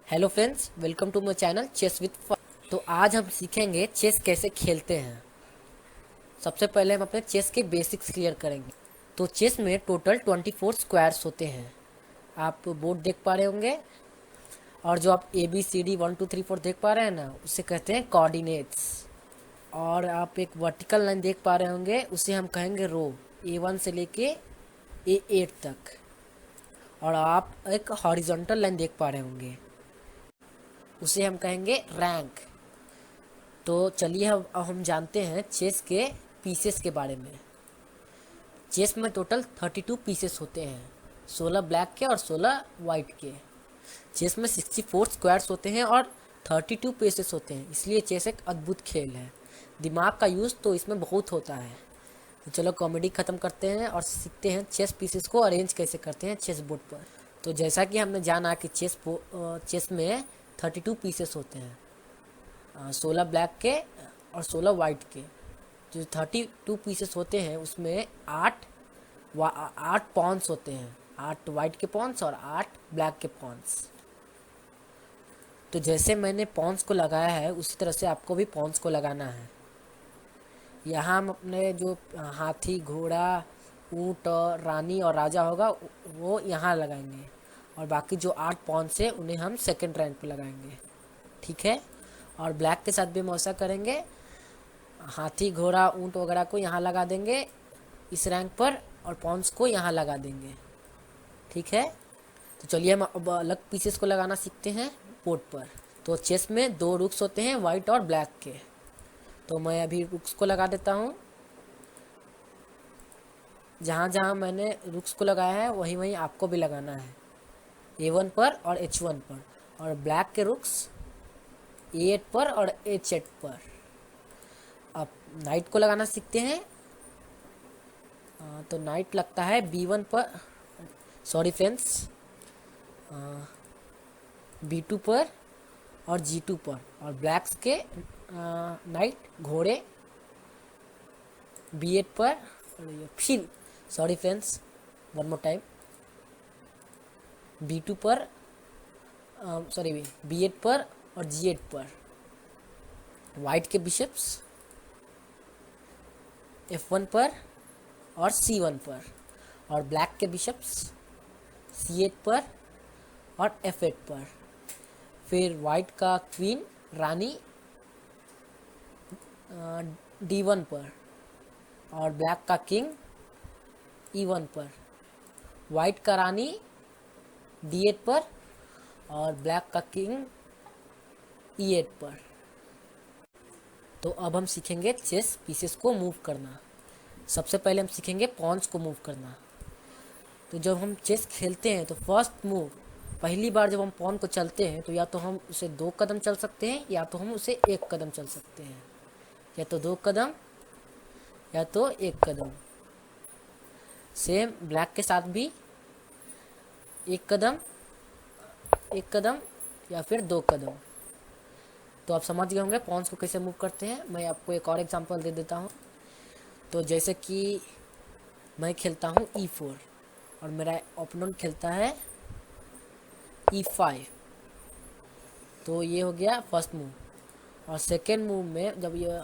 Hello friends, welcome to my channel chess with fun. तो आज हम सीखेंगे चेस कैसे खेलते हैं। सबसे पहले हम अपने चेस के बेसिक्स क्लियर करेंगे। तो चेस में टोटल 24 स्क्वायर्स होते हैं। आप बोर्ड देख पा रहे होंगे, और जो आप ABCD 1 2 3 4 देख पा रहे हैं ना, उसे कहते हैं कोऑर्डिनेट्स। और आप एक वर्टिकल लाइन देख पा रहे होंगे, उसे हम कहेंगे रो, A1 से लेके A8 तक। और आप एक हॉरिजॉन्टल लाइन देख पा रहे होंगे, उसे हम कहेंगे रैंक। तो चलिए अब हम जानते हैं चेस के पीसेस के बारे में। चेस में टोटल 32 पीसेस होते हैं, 16 ब्लैक के और 16 वाइट के। चेस में 64 स्क्वायर्स होते हैं और 32 पीसेस होते हैं, इसलिए चेस एक अद्भुत खेल है। दिमाग का यूज़ तो इसमें बहुत होता है। तो चलो कॉमेडी ख़त्म करते हैं और सीखते हैं चेस पीसेस को अरेंज कैसे करते हैं चेस बोर्ड पर। तो जैसा कि हमने जाना कि चेस में 32 पीसेस होते हैं, 16 ब्लैक के और 16 वाइट के। जो 32 पीसेस होते हैं उसमें 8 पॉन्स होते हैं, 8 वाइट के पॉन्स और 8 ब्लैक के पॉन्स। तो जैसे मैंने पॉन्स को लगाया है उसी तरह से आपको भी पॉन्स को लगाना है। यहाँ हम अपने जो हाथी, घोड़ा, ऊँट और रानी और राजा होगा वो यहाँ लगाएंगे, और बाकी जो 8 पॉन्स है उन्हें हम सेकंड रैंक पे लगाएंगे, ठीक है। और ब्लैक के साथ भी हम ऐसा करेंगे, हाथी, घोड़ा, ऊँट वगैरह को यहाँ लगा देंगे इस रैंक पर, और पॉन्स को यहाँ लगा देंगे, ठीक है। तो चलिए हम अब अलग पीसेस को लगाना सीखते हैं बोर्ड पर। तो चेस में 2 रुक्स होते हैं, वाइट और ब्लैक के। तो मैं अभी रुक्स को लगा देता हूँ। जहाँ जहाँ मैंने रुक्स को लगाया है वहीं वहीं आपको भी लगाना है, A1 पर और H1 पर। और ब्लैक के रुक्स A8 पर और H8 पर। अब नाइट को लगाना सीखते हैं। तो नाइट लगता है B1 पर, सॉरी फ्रेंड्स, B2 पर और G2 पर। और ब्लैक्स के नाइट घोड़े B8 पर, फिर sorry friends, one more time, B2 पर, सॉरी B8 पर और G8 पर। वाइट के बिशप्स F1 पर और C1 पर। और ब्लैक के बिशप्स C8 पर और F8 पर। फिर वाइट का क्वीन, रानी D1 पर, और ब्लैक का किंग E1 पर। वाइट का रानी D8 पर और ब्लैक का किंग E8 पर। तो अब हम सीखेंगे चेस पीसेस को मूव करना। सबसे पहले हम सीखेंगे पॉन्स को मूव करना। तो जब हम चेस खेलते हैं तो फर्स्ट मूव, पहली बार जब हम पॉन को चलते हैं तो या तो हम उसे 2 कदम चल सकते हैं या तो हम उसे 1 कदम चल सकते हैं, या तो 2 कदम या तो 1 कदम। सेम ब्लैक के साथ भी 1 कदम, 1 कदम या फिर 2 कदम। तो आप समझ गए होंगे पॉन्स को कैसे मूव करते हैं। मैं आपको एक और एग्जांपल दे देता हूँ। तो जैसे कि मैं खेलता हूँ E4 और मेरा ओपोनेंट खेलता है E5। तो ये हो गया फर्स्ट मूव। और सेकेंड मूव में, जब ये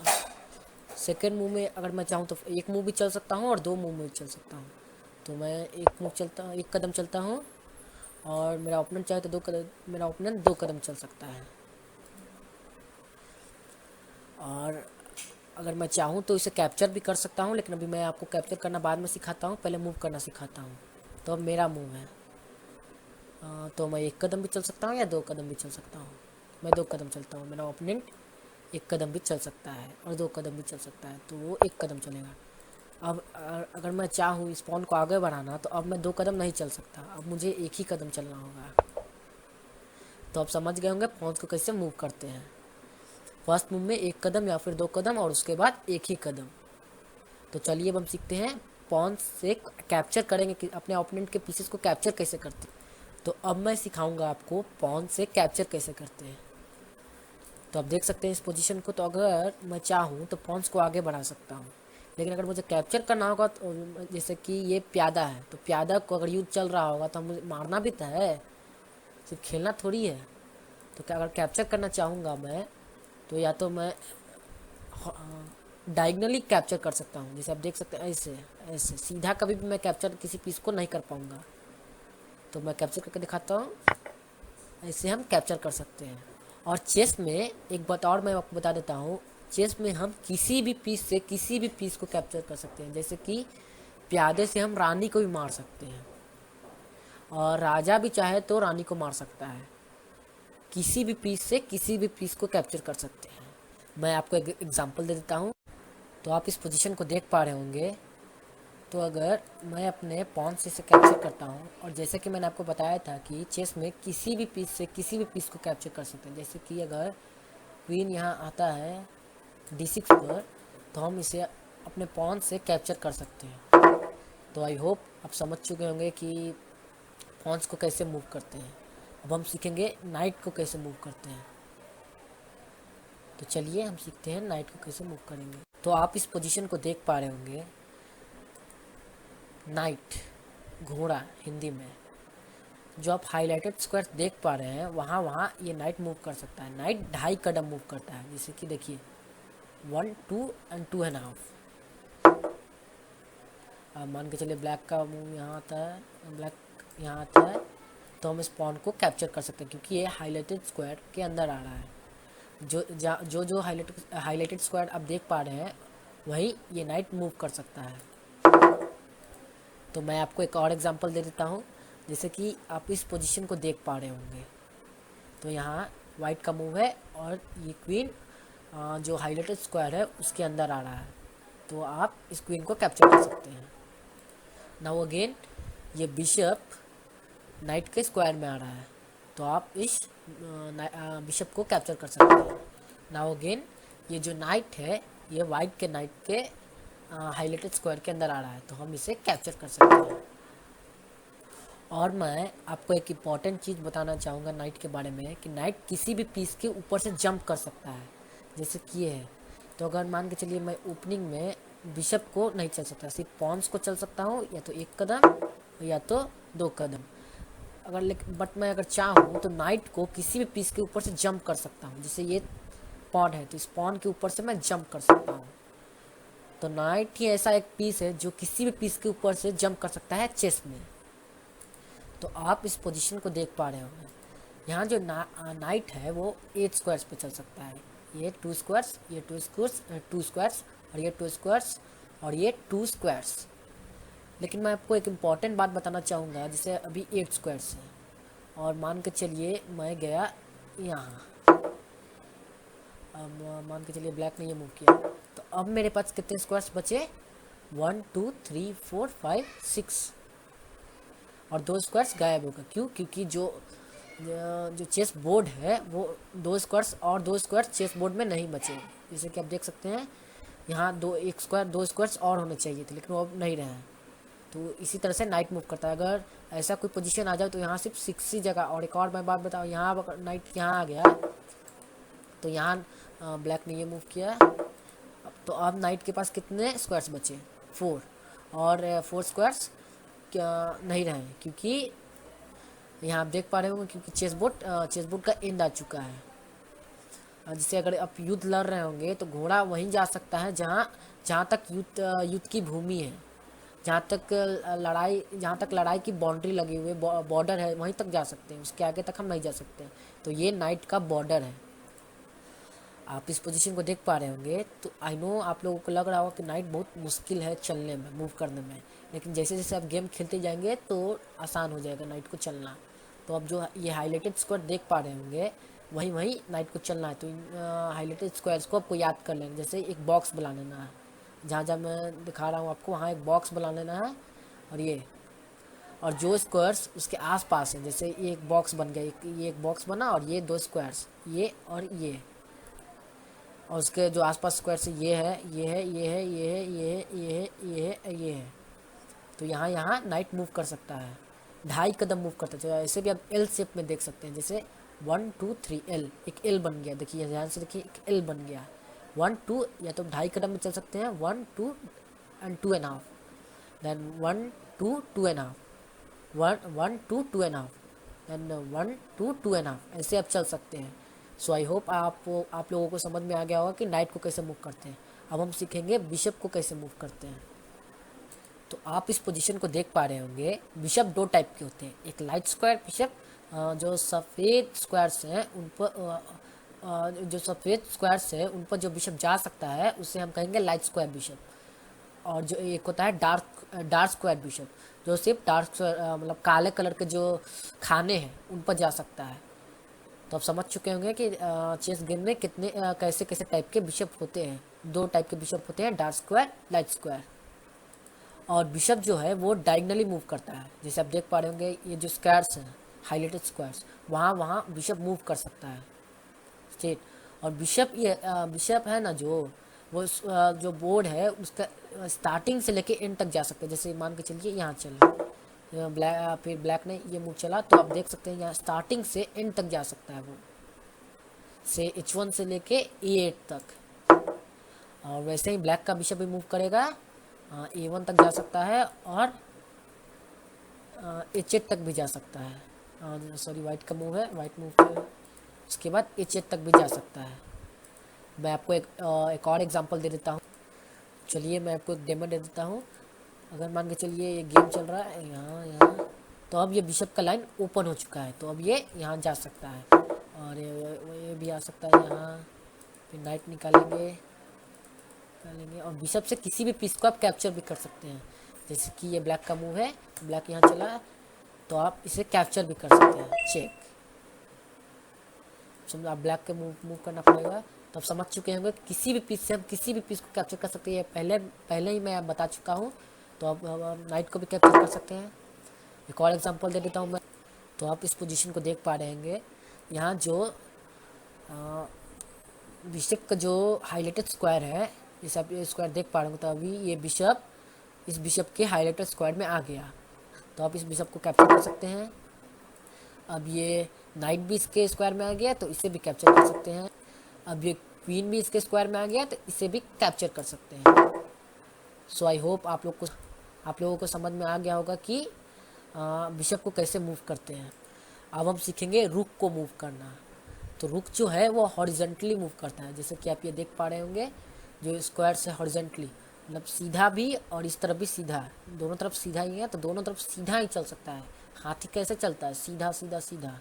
सेकेंड मूव में अगर मैं चाहूँ तो 1 मूव भी चल सकता हूँ और 2 मूव में भी चल सकता हूँ। तो मैं 1 कदम चलता हूँ, और मेरा ओपोनेंट चाहे तो 2 कदम, मेरा ओपोनेंट 2 कदम चल सकता है। और अगर मैं चाहूँ तो इसे कैप्चर भी कर सकता हूँ, लेकिन अभी मैं आपको कैप्चर करना बाद में सिखाता हूँ, पहले मूव करना सिखाता हूँ। तो अब मेरा मूव है, तो मैं 1 कदम भी चल सकता हूँ या 2 कदम भी चल सकता हूँ। मैं 2 कदम चलता हूँ, मेरा ओपोनेंट 1 कदम भी चल सकता है और 2 कदम भी चल सकता है, तो वो 1 कदम चलेगा। अब अगर मैं चाहूँ इस पॉन को आगे बढ़ाना, तो अब मैं 2 कदम नहीं चल सकता, अब मुझे 1 ही कदम चलना होगा। तो आप समझ गए होंगे पॉन्स को कैसे मूव करते हैं। फर्स्ट मूव में 1 कदम या फिर 2 कदम, और उसके बाद 1 ही कदम। तो चलिए अब हम सीखते हैं पॉन्स से कैप्चर करेंगे कि अपने ओपोनेंट के पीसेस को कैप्चर कैसे करते हैं। तो अब मैं सिखाऊंगा आपको पॉन से कैप्चर कैसे करते हैं। तो आप देख सकते हैं इस पोजीशन को। तो अगर मैं चाहूँ तो पॉन्स को आगे बढ़ा सकता हूँ, लेकिन अगर मुझे कैप्चर करना होगा तो जैसे कि ये प्यादा है, तो प्यादा को अगर युद्ध चल रहा होगा तो मुझे मारना भी तो है, सिर्फ खेलना थोड़ी है। तो क्या अगर कैप्चर करना चाहूँगा मैं, तो या तो मैं डायगनली कैप्चर कर सकता हूँ, जैसे आप देख सकते हैं ऐसे ऐसे सीधा कभी भी मैं कैप्चर किसी पीस को नहीं कर पाऊँगा। तो मैं कैप्चर करके दिखाता हूँ, ऐसे हम कैप्चर कर सकते हैं। और चेस में एक बात और मैं आपको बता देता हूँ, चेस में हम किसी भी पीस से किसी भी पीस को कैप्चर कर सकते हैं। जैसे कि प्यादे से हम रानी को भी मार सकते हैं, और राजा भी चाहे तो रानी को मार सकता है। किसी भी पीस से किसी भी पीस को कैप्चर कर सकते हैं। मैं आपको एक एग्जांपल दे देता हूँ। तो आप इस पोजीशन को देख पा रहे होंगे। तो अगर मैं अपने पॉन से इसे कैप्चर करता हूँ, और जैसे कि मैंने आपको बताया था कि चेस में किसी भी पीस से किसी भी पीस को कैप्चर कर सकते हैं। जैसे कि अगर क्वीन यहाँ आता है D6 पर, तो हम इसे अपने पॉन से कैप्चर कर सकते हैं। तो आई होप आप समझ चुके होंगे कि पॉन्स को कैसे मूव करते हैं। अब हम सीखेंगे नाइट को कैसे मूव करते हैं। तो चलिए हम सीखते हैं नाइट को कैसे मूव करेंगे। तो आप इस पोजीशन को देख पा रहे होंगे, नाइट घोड़ा हिंदी में। जो आप हाईलाइटेड स्क्वायर देख पा रहे हैं, वहाँ वहाँ ये नाइट मूव कर सकता है। नाइट 2.5 कदम मूव करता है, जैसे कि देखिए 1 2 एंड 2.5। अब मान के चलिए ब्लैक का मूव यहाँ आता है, ब्लैक यहाँ आता है, तो हम इस पॉन को कैप्चर कर सकते हैं क्योंकि ये हाईलाइटेड स्क्वायर के अंदर आ रहा है। जो हाईलाइटेड स्क्वायर आप देख पा रहे हैं, वही ये नाइट मूव कर सकता है। तो मैं आपको एक और एग्जांपल दे देता हूँ। जैसे कि आप इस पोजीशन को देख पा रहे होंगे, तो यहाँ वाइट का मूव है और ये क्वीन जो हाईलाइटेड स्क्वायर है उसके अंदर आ रहा है। तो आप इस क्वीन को कैप्चर कर सकते हैं। नाउ अगेन ये बिशप नाइट के स्क्वायर में आ रहा है, तो आप इस बिशप को कैप्चर कर सकते हैं। नाउ अगेन ये जो नाइट है, ये वाइट के नाइट के हाईलाइटेड स्क्वायर के अंदर आ रहा है, तो हम इसे कैप्चर कर सकते हैं। और मैं आपको एक इम्पॉर्टेंट चीज़ बताना चाहूँगा नाइट के बारे में, कि नाइट किसी भी पीस के ऊपर से जंप कर सकता है, जैसे कि ये है। तो अगर मान के चलिए मैं ओपनिंग में बिशप को नहीं चल सकता, सिर्फ पॉन्स को चल सकता हूँ, या तो 1 कदम या तो 2 कदम। बट मैं अगर चाहूँ तो नाइट को किसी भी पीस के ऊपर से जंप कर सकता हूँ। जैसे ये पॉन है, तो इस पॉन के ऊपर से मैं जंप कर सकता हूँ। तो नाइट ही ऐसा एक पीस है जो किसी भी पीस के ऊपर से जंप कर सकता है चेस में। तो आप इस पोजीशन को देख पा रहे होंगे, यहाँ जो नाइट है वो 8 स्क्वायर्स पे चल सकता है। ये 2 स्क्वायर्स, ये 2 स्क्वायर्स, 2 स्क्वायर्स, और ये 2 स्क्वायर्स, और ये 2 स्क्वायर्स। लेकिन मैं आपको एक इम्पॉर्टेंट बात बताना चाहूँगा, जैसे अभी 8 स्क्वायर्स है, और मान के चलिए मैं गया यहाँ। अब मान के चलिए ब्लैक ने ये मूव किया, तो अब मेरे पास कितने स्क्वायर्स बचे? 1 2 3 4 5 6, और 2 स्क्वायर्स गायब होगा। क्यों? क्योंकि जो चेस बोर्ड है वो 2 स्क्वायर्स और 2 स्क्वायर्स चेस बोर्ड में नहीं बचे। जैसे कि आप देख सकते हैं यहाँ 2 स्क्वायर्स और होने चाहिए थे, लेकिन वो अब नहीं रहे हैं। तो इसी तरह से नाइट मूव करता है। अगर ऐसा कोई पोजीशन आ जाए तो यहाँ सिर्फ 6 ही जगह। और एक और मैं बात बताऊँ, यहाँ अगर नाइट यहाँ आ गया, तो यहाँ ब्लैक ने ये मूव किया, तो अब नाइट के पास कितने स्क्वायर्स बचे? 4, और 4 स्क्वायर्स क्या नहीं रहे, क्योंकि यहाँ आप देख पा रहे होंगे क्योंकि चेस बोर्ड का एंड आ चुका है। जैसे अगर आप युद्ध लड़ रहे होंगे तो घोड़ा वहीं जा सकता है जहाँ तक युद्ध की भूमि है, जहाँ तक लड़ाई की बाउंड्री लगी हुई है, बॉर्डर है, वहीं तक जा सकते हैं। उसके आगे तक हम नहीं जा सकते। तो ये नाइट का बॉर्डर है। आप इस पोजीशन को देख पा रहे होंगे, तो आई नो आप लोगों को लग रहा होगा कि नाइट बहुत मुश्किल है चलने में, मूव करने में, लेकिन जैसे जैसे आप गेम खेलते जाएंगे तो आसान हो जाएगा नाइट को चलना। तो अब जो ये हाईलाइटेड स्क्वायर देख पा रहे होंगे, वहीं वहीं नाइट को चलना है। तो इन हाईलाइटेड स्क्वायर्स को आपको याद कर लेना। जैसे एक बॉक्स बना लेना है, जहाँ जहाँ मैं दिखा रहा हूँ आपको, वहाँ एक बॉक्स बना लेना है। और जो स्क्वायर्स उसके आसपास हैं, जैसे ये एक बॉक्स बन गया, ये एक बॉक्स बना, और ये 2 स्क्वायर्स, ये और ये, और उसके जो आसपास स्क्वायर से ये है, ये है, ये है, ये है, ये है, ये है, ये है, ये है। तो यहाँ यहाँ नाइट मूव कर सकता है, 2.5 कदम मूव करता है। तो ऐसे भी आप एल शेप में देख सकते हैं, जैसे 1 2 3 एल, एक एल बन गया। देखिए ध्यान से देखिए, एक एल बन गया। 1 2, या तो 2.5 कदम में चल सकते हैं, 1 2 एंड 2.5, देन 1 2 2.5, 1 1 2 2.5, एंड 1 to 2.5 ऐसे आप चल सकते हैं। सो आई होप आप लोगों को समझ में आ गया होगा कि नाइट को कैसे मूव करते हैं। अब हम सीखेंगे बिशप को कैसे मूव करते हैं। तो आप इस पोजीशन को देख पा रहे होंगे, बिशप दो टाइप के होते हैं, एक लाइट स्क्वायर बिशप, जो सफ़ेद स्क्वायर्स हैं उन पर जो सफ़ेद स्क्वायर्स है उन पर जो बिशप जा सकता है उसे हम कहेंगे लाइट स्क्वायर बिशप। और जो एक होता है डार्क स्क्वायर बिशप, जो सिर्फ मतलब काले कलर के जो खाने हैं उन पर जा सकता है। तो आप समझ चुके होंगे कि चेस गेम में कितने कैसे कैसे टाइप के बिशप होते हैं। दो टाइप के बिशप होते हैं, डार्क स्क्वायर, लाइट स्क्वायर। और बिशप जो है वो डायगनली मूव करता है, जैसे आप देख पा रहे होंगे ये जो स्क्वायर्स हैं, हाईलाइटेड स्क्वायर्स, वहाँ वहाँ बिशप मूव कर सकता है स्ट्रेट। और बिशप है ना, जो वो जो बोर्ड है उसका स्टार्टिंग से लेके एंड तक जा सकते हैं। जैसे मान के चलिए यहाँ चला ब्लैक, फिर ब्लैक ने ये मूव चला, तो आप देख सकते हैं यहाँ स्टार्टिंग से एंड तक जा सकता है वो, से H1 से लेके E8 तक। और वैसे ही ब्लैक का बिशप भी मूव करेगा, A1 तक जा सकता है और H8 तक भी जा सकता है। सॉरी, वाइट का मूव है, वाइट मूव के उसके बाद H8 तक भी जा सकता है। मैं आपको एक और एग्जांपल दे देता हूँ। चलिए मैं आपको एक डेमो दे देता हूँ। अगर मान के चलिए ये गेम चल रहा है यहाँ यहाँ, तो अब ये बिशप का लाइन ओपन हो चुका है, तो अब ये यहाँ जा सकता है और ये भी आ सकता है यहाँ। फिर नाइट निकालेंगे और बिशप से किसी भी पीस को आप कैप्चर भी कर सकते हैं। जैसे कि ये ब्लैक का मूव है, ब्लैक यहाँ चला, तो आप इसे कैप्चर भी कर सकते हैं, चेक। समझो आप ब्लैक के मूव करना पड़ेगा। तो आप समझ चुके होंगे किसी भी पीस से हम किसी भी पीस को कैप्चर कर सकते हैं। पहले ही मैं बता चुका हूँ। तो अब नाइट को भी कैप्चर कर सकते हैं। एक और एग्जांपल दे देता हूँ मैं। तो आप इस पोजीशन को देख पा रहे होंगे, यहाँ जो बिशप का जो हाईलाइटेड स्क्वायर है, जैसे आप ये स्क्वायर देख पा रहे होंगे, तो अभी ये बिशप इस बिशप के हाईलाइटेड स्क्वायर में आ गया, तो आप इस बिशप को कैप्चर कर सकते हैं। अब ये नाइट भी इसके स्क्वायर में आ गया, तो इसे भी कैप्चर कर सकते हैं। अब ये क्वीन भी इसके स्क्वायर में आ गया, तो इसे भी कैप्चर कर सकते हैं। सो आई होप आप लोगों को समझ में आ गया होगा कि बिशप को कैसे मूव करते हैं। अब हम सीखेंगे रुक को मूव करना। तो रुक जो है वो हॉरिजेंटली मूव करता है, जैसे कि आप ये देख पा रहे होंगे, जो स्क्वायर से हॉरिजेंटली, मतलब सीधा भी और इस तरफ भी सीधा, दोनों तरफ सीधा ही है, तो दोनों तरफ सीधा ही चल सकता है। हाथी कैसे चलता है, सीधा सीधा सीधा,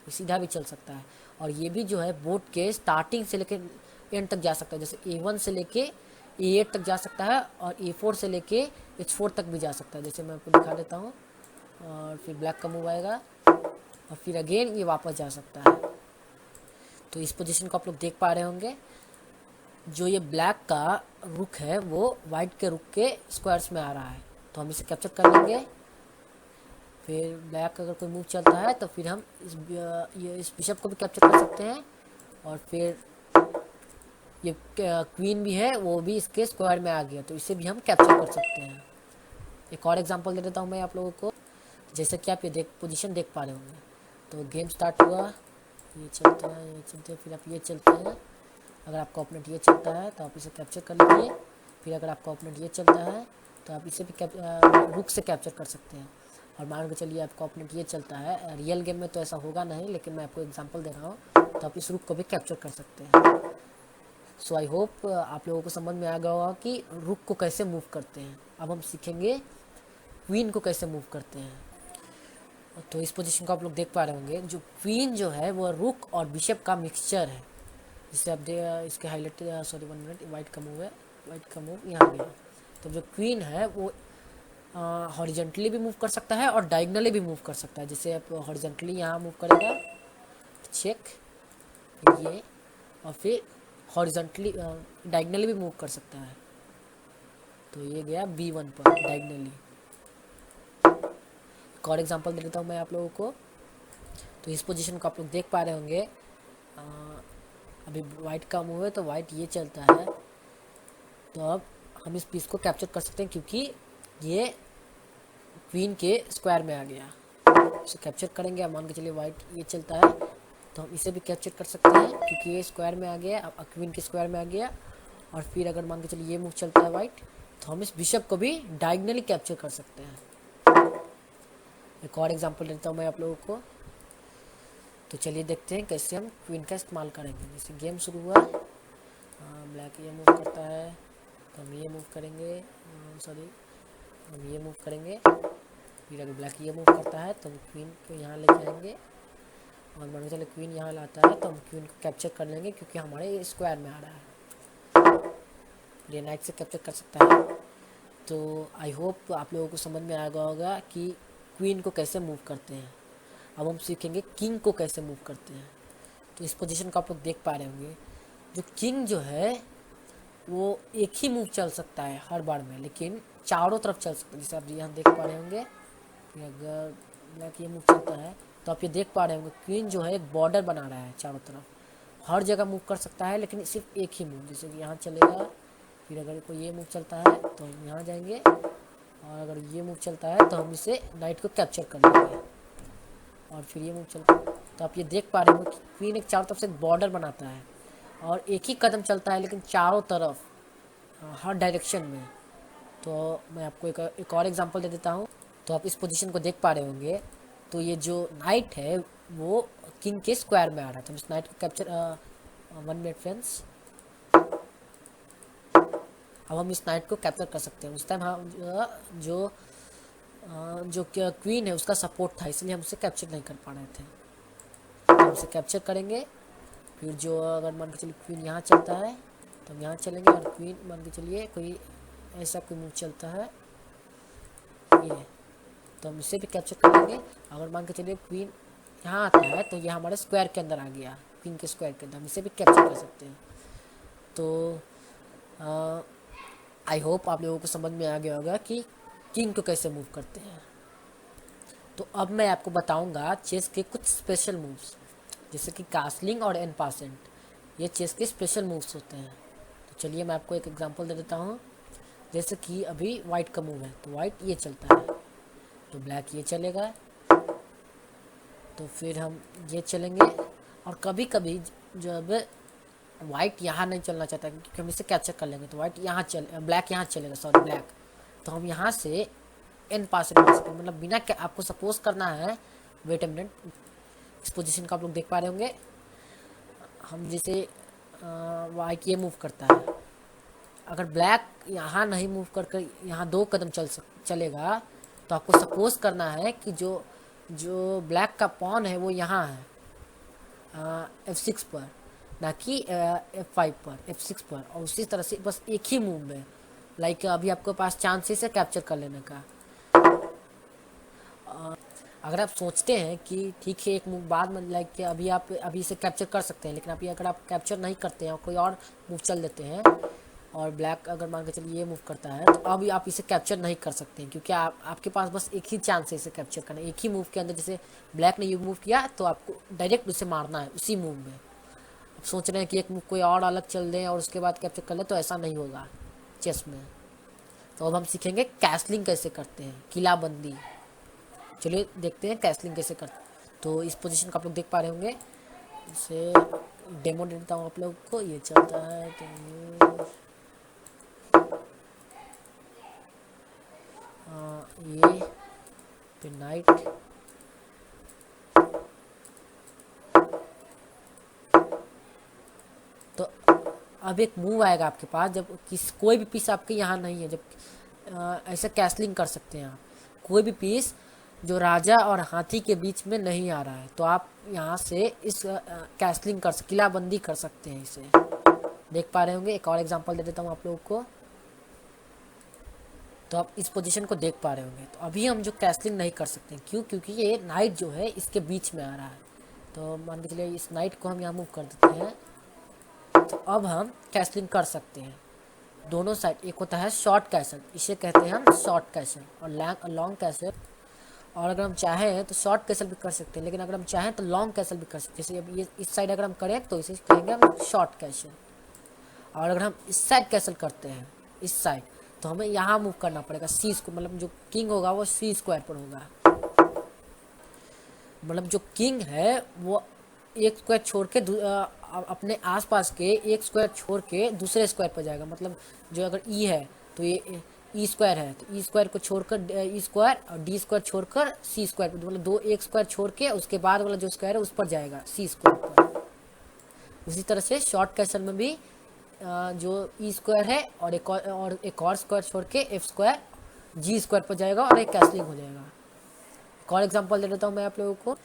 सीधा भी चल सकता है। और ये भी जो है बोर्ड के स्टार्टिंग से लेके एंड तक जा सकता है, जैसे A1 से लेके A8 तक जा सकता है और A4 से लेके H4 तक भी जा सकता है। जैसे मैं आपको दिखा देता हूँ। और फिर ब्लैक का मूव आएगा और फिर अगेन ये वापस जा सकता है। तो इस पोजीशन को आप लोग देख पा रहे होंगे। जो ये ब्लैक का रुक है वो वाइट के रुक के स्क्वायर्स में आ रहा है, तो हम इसे कैप्चर कर लेंगे। फिर ब्लैक अगर कोई मूव चलता है तो फिर हम इस बिशप को भी कैप्चर कर सकते हैं। और फिर ये क्वीन भी है, वो भी इसके स्क्वायर में आ गया, तो इसे भी हम कैप्चर कर सकते हैं। एक और एग्जांपल दे देता हूँ मैं आप लोगों को। जैसे कि आप ये पोजीशन देख पा रहे होंगे, तो गेम स्टार्ट हुआ, ये चलता है, ये चलते हैं, फिर आप ये चलते हैं। अगर आपका ओपोनेंट ये चलता है तो आप इसे कैप्चर कर लीजिए। फिर अगर आपका ओपोनेंट ये चलता है तो आप इसे भी रुक से कैप्चर कर सकते हैं। और मान के चलिए आपका ओपोनेंट ये चलता है, रियल गेम में तो ऐसा होगा नहीं, लेकिन मैं आपको एग्जांपल दे रहा हूँ, तो आप इस रुक को भी कैप्चर कर सकते हैं। सो आई होप आप लोगों को समझ में आ गया होगा कि रुक को कैसे मूव करते हैं। अब हम सीखेंगे क्वीन को कैसे मूव करते हैं। तो इस पोजीशन को आप लोग देख पा रहे होंगे, जो क्वीन जो है वो रुक और बिशप का मिक्सचर है। जिससे आप इसके हाईलाइट, सॉरी 1 मिनट, वाइट का मूव है, वाइट का मूव यहाँ गया। तो जो क्वीन है वो हॉरिजेंटली भी मूव कर सकता है और डायगनली भी मूव कर सकता है। जैसे आप हॉरिजेंटली यहाँ मूव करेगा, चेक, ये, और फिर हॉरिजेंटली डायगनली भी मूव कर सकता है। तो ये गया B1 पर डायगनली। एक और एग्जांपल दे देता हूँ मैं आप लोगों को। तो इस पोजीशन को आप लोग देख पा रहे होंगे, अभी वाइट का मूव है, तो वाइट ये चलता है, तो अब हम इस पीस को कैप्चर कर सकते हैं क्योंकि ये क्वीन के स्क्वायर में आ गया। इसे कैप्चर करेंगे। अब मान के चलिए वाइट ये चलता है, तो हम इसे भी कैप्चर कर सकते हैं क्योंकि ये स्क्वायर में आ गया, अब क्वीन के स्क्वायर में आ गया। और फिर अगर मान के चलिए ये मूव चलता है वाइट, तो हम इस बिशप को भी डायगनली कैप्चर कर सकते हैं। एक और एग्जांपल देता हूँ मैं आप लोगों को। तो चलिए देखते हैं कैसे हम क्वीन का इस्तेमाल करेंगे। जैसे गेम शुरू हुआ, ब्लैक ये मूव करता है तो हम ये मूव करेंगे, सॉरी हम ये मूव करेंगे। फिर अगर ब्लैक ये मूव करता है तो हम क्वीन को यहाँ लेके आएंगे, और मान के चले क्वीन यहाँ लाता है तो हम क्वीन को कैप्चर कर लेंगे क्योंकि हमारे स्क्वायर में आ रहा है। डे नाइट से कैप्चर कर सकता है। तो आई होप आप लोगों को समझ में आ गया होगा कि क्वीन को कैसे मूव करते हैं। अब हम सीखेंगे किंग को कैसे मूव करते हैं। तो इस पोजीशन को आप लोग देख पा रहे होंगे, जो किंग जो है वो एक ही मूव चल सकता है हर बार में, लेकिन चारों तरफ चल सकता है। जैसे आप यहाँ देख पा रहे होंगे कि अगर ब्लैक ये मूव चलता है तो आप ये देख पा रहे होंगे क्वीन जो है एक बॉर्डर बना रहा है चारों तरफ, हर जगह मूव कर सकता है लेकिन सिर्फ एक ही मूव। जैसे कि यहाँ चलेगा, फिर अगर कोई ये मूव चलता है तो हम यहाँ जाएंगे, और अगर ये मूव चलता है तो हम इसे नाइट को कैप्चर कर लेंगे, और फिर ये मूव चलता है तो आप ये देख पा रहे हो कि क्वीन एक चारों तरफ से एक बॉर्डर बनाता है और एक ही कदम चलता है लेकिन चारों तरफ हर डायरेक्शन में। तो मैं आपको एक और एग्जांपल दे देता हूँ। तो आप इस पोजीशन को देख पा रहे होंगे, तो ये जो नाइट है वो किंग के स्क्वायर में आ रहा है। तो हम इस नाइट को कैप्चर 1 मिनट फ्रेंड्स, अब हम इस नाइट को कैप्चर कर सकते हैं। उस टाइम हम जो क्वीन है उसका सपोर्ट था, इसलिए हम उसे कैप्चर नहीं कर पा रहे थे। तो हम उसे कैप्चर करेंगे। फिर जो अगर मान के चलिए क्वीन यहाँ चलता है तो हम यहाँ चलेंगे, और क्वीन मान के चलिए कोई ऐसा कोई मूव चलता है ये, तो हम इसे भी कैप्चर कर लेंगे। अगर मान के चलिए क्वीन यहाँ आता है तो ये हमारे स्क्वायर के अंदर आ गया, क्वीन के स्क्वायर के अंदर, हम इसे भी कैप्चर कर सकते हैं। तो आई होप आप लोगों को समझ में आ गया होगा कि किंग को कैसे मूव करते हैं। तो अब मैं आपको बताऊंगा चेस के कुछ स्पेशल मूव्स, जैसे कि कास्लिंग और एन पासेंट। ये चेस के स्पेशल मूव्स होते हैं। तो चलिए मैं आपको एक एग्जांपल दे देता हूँ। जैसे कि अभी वाइट का मूव है तो वाइट ये चलता है तो ब्लैक ये चलेगा, तो फिर हम ये चलेंगे। और कभी कभी जब वाइट यहाँ नहीं चलना चाहता क्योंकि हम इसे कैप्चर कर लेंगे, तो वाइट यहाँ ब्लैक यहाँ चलेगा, सॉरी ब्लैक, तो हम यहाँ से एन पास कर सकते हैं। मतलब बिना आपको सपोज करना है, वेट ए मिनट, इस पोजीशन का आप लोग देख पा रहे होंगे। हम जैसे वाइट ये मूव करता है, अगर ब्लैक यहाँ नहीं मूव करके यहाँ 2 कदम चलेगा तो आपको सपोज करना है कि जो ब्लैक का पॉन है वो यहाँ है F6 पर, ना कि F5 पर, F6 पर। और उसी तरह से बस एक ही मूव में, लाइक अभी आपके पास चांसेस है कैप्चर कर लेने का। अगर आप सोचते हैं कि ठीक है एक मूव बाद में, लाइक अभी आप अभी इसे कैप्चर कर सकते हैं, लेकिन अभी अगर आप कैप्चर नहीं करते हैं और कोई और मूव चल देते हैं, और ब्लैक अगर मान के चलिए ये मूव करता है, तो अभी आप इसे कैप्चर नहीं कर सकते हैं क्योंकि आपके पास बस एक ही चांस है इसे कैप्चर करना, एक ही मूव के अंदर। जैसे ब्लैक ने ये मूव किया तो आपको डायरेक्ट उसे मारना है उसी मूव में। आप सोच रहे हैं कि एक मूव कोई और अलग चल दें और उसके बाद कैप्चर कर ले, तो ऐसा नहीं होगा चेस में। तो अब हम सीखेंगे कैसलिंग कैसे करते हैं, किलाबंदी। चलिए देखते हैं कैसलिंग कैसे करते हैं। तो इस पोजीशन को आप लोग देख पा रहे होंगे, इसे डेमो दे देता हूँ आप लोग को। ये चलता है तो ये फिर नाइट, तो अब एक मूव आएगा आपके पास जब कोई भी पीस आपके यहाँ नहीं है, जब ऐसा कैसलिंग कर सकते हैं आप। कोई भी पीस जो राजा और हाथी के बीच में नहीं आ रहा है तो आप यहाँ से इस कैसलिंग किलाबंदी कर सकते हैं। इसे देख पा रहे होंगे। एक और एग्जांपल दे देता हूँ आप लोगों को। तो आप इस पोजीशन को देख पा रहे होंगे। तो अभी हम जो कैसलिंग नहीं कर सकते, क्यों? क्योंकि ये नाइट जो है इसके बीच में आ रहा है। तो मान के चलिए इस नाइट को हम यहाँ मूव कर देते हैं, तो अब हम कैसलिंग कर सकते हैं दोनों साइड। एक होता है शॉर्ट कैसल, इसे कहते हैं हम शॉर्ट कैसल, और लॉन्ग कैसल। और अगर हम चाहें तो शॉर्ट कैसल भी कर सकते हैं, लेकिन अगर हम चाहें तो लॉन्ग कैसल भी कर सकते हैं। जैसे अब ये इस साइड अगर हम करें तो इसे कहेंगे हम शॉर्ट कैसल। और अगर हम इस साइड कैसल करते हैं, इस साइड, तो हमें यहाँ मूव करना पड़ेगा सी को, मतलब जो किंग होगा वो सी स्क्वायर पर होगा। मतलब जो किंग है वो एक स्क्वायर छोड़ के अपने आसपास के एक स्क्वायर छोड़ के दूसरे स्क्वायर पर जाएगा। मतलब जो अगर ई है तो ये ई स्क्वायर है तो ई स्क्वायर को छोड़कर ई स्क्वायर और डी स्क्वायर छोड़कर सी स्क्वायर, मतलब दो एक स्क्वायर छोड़ के उसके बाद वाला जो स्क्वायर है उस पर जाएगा सी स्क्वायर पर। उसी तरह से शॉर्ट कैसल में भी जो ई स्क्वायर है और एक और स्क्वायर छोड़ के एफ स्क्वायर जी स्क्वायर पर जाएगा और एक कैंसलिंग हो जाएगा। एक और एग्जांपल दे देता हूँ मैं आप लोगों को।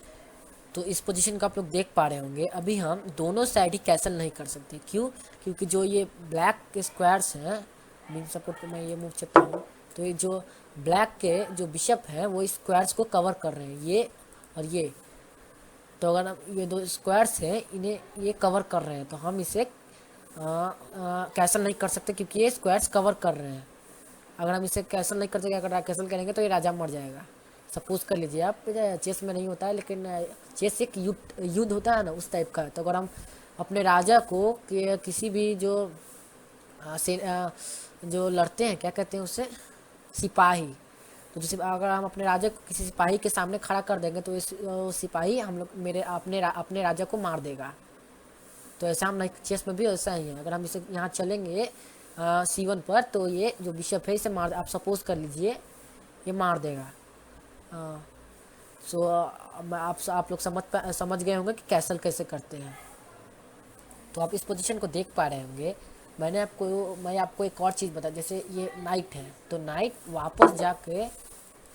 तो इस पोजीशन को आप लोग देख पा रहे होंगे। अभी हम दोनों साइड ही कैंसिल नहीं कर सकते, क्यों? क्योंकि जो ये ब्लैक के स्क्वायर्स हैं, बिन सपोर्ट पे मैं ये मूव चलता हूँ तो ये जो ब्लैक के जो बिशप हैं वो इस स्क्वायर्स को कवर कर रहे हैं, ये और ये। तो अगर हम ये दो स्क्वायर्स हैं इन्हें ये कवर कर रहे हैं तो हम इसे कैंसिल नहीं कर सकते क्योंकि ये स्क्वायर्स कवर कर रहे हैं। अगर हम इसे कैंसिल नहीं कर सके, अगर कैंसिल करेंगे तो ये राजा मर जाएगा। सपोज कर लीजिए आप, चेस में नहीं होता है लेकिन चेस एक युद्ध होता है ना, उस टाइप का है। तो अगर हम अपने राजा को किसी भी जो लड़ते हैं, क्या कहते हैं उसे, सिपाही। तो जैसे अगर हम अपने राजा को किसी सिपाही के सामने खड़ा कर देंगे तो इस सिपाही हम लोग अपने राजा को मार देगा। तो ऐसा हम नहीं, चेस में भी ऐसा ही है। अगर हम इसे यहाँ चलेंगे C1 पर तो ये जो बिशप है इसे मार, आप सपोज कर लीजिए ये मार देगा। सो आप लोग समझ गए होंगे कि कैसल कैसे करते हैं। तो आप इस पोजीशन को देख पा रहे होंगे। मैं आपको एक और चीज़ बता, जैसे ये नाइट है तो नाइट वापस जाके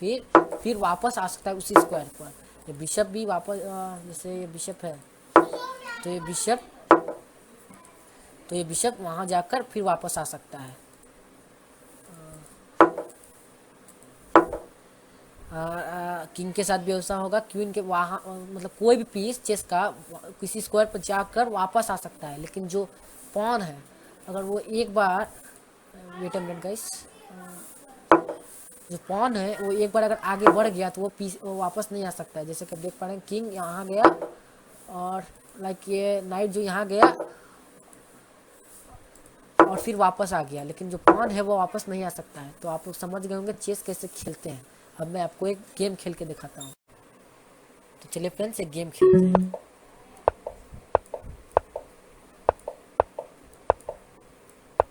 फिर वापस आ सकता है उसी स्क्वायर पर। ये बिशप भी वापस, जैसे ये बिशप है तो ये बिशप वहाँ जाकर फिर वापस आ सकता है। किंग के साथ भी ऐसा होगा, क्वीन के वहाँ, मतलब कोई भी पीस चेस का किसी स्क्वायर पर जाकर वापस आ सकता है। लेकिन जो पॉन है अगर वो एक बार, वेट अ मिनट गाइस, जो पॉन है वो एक बार अगर आगे बढ़ गया तो वो वापस नहीं आ सकता है। जैसे कि आप देख पा रहे हैं किंग यहाँ गया और लाइक ये नाइट जो यहाँ गया और फिर वापस आ गया, लेकिन जो पॉन है वो वापस नहीं आ सकता है। तो आप लोग समझ गए होंगे चेस कैसे खेलते हैं। अब मैं आपको एक गेम खेल के दिखाता हूँ। तो चलिए फ्रेंड्स एक गेम खेलते हैं।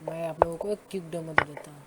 मैं आप लोगों को एक क्विक डेमो दे देता हूँ।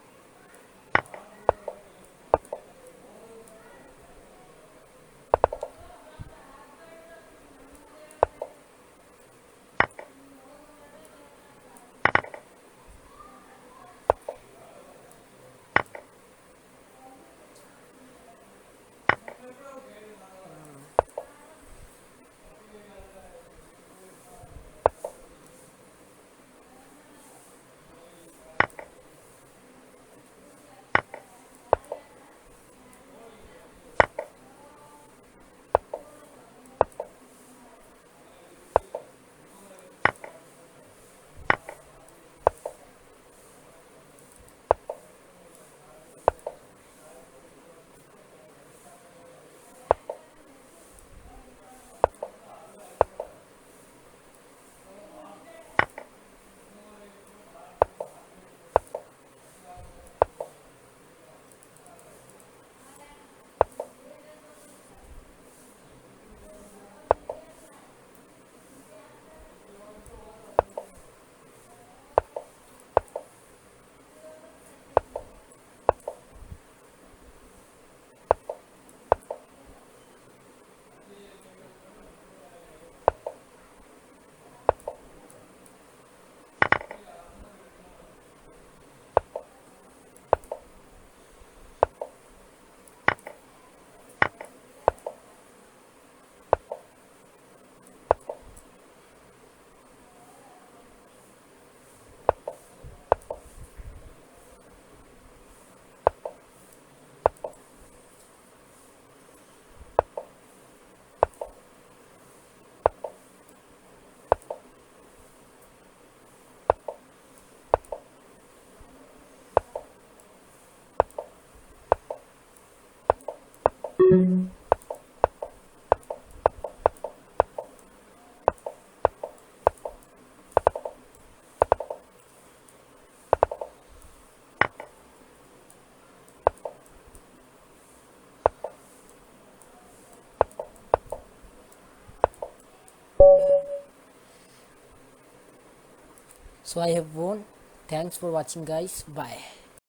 So I have won. Thanks for watching guys. Bye.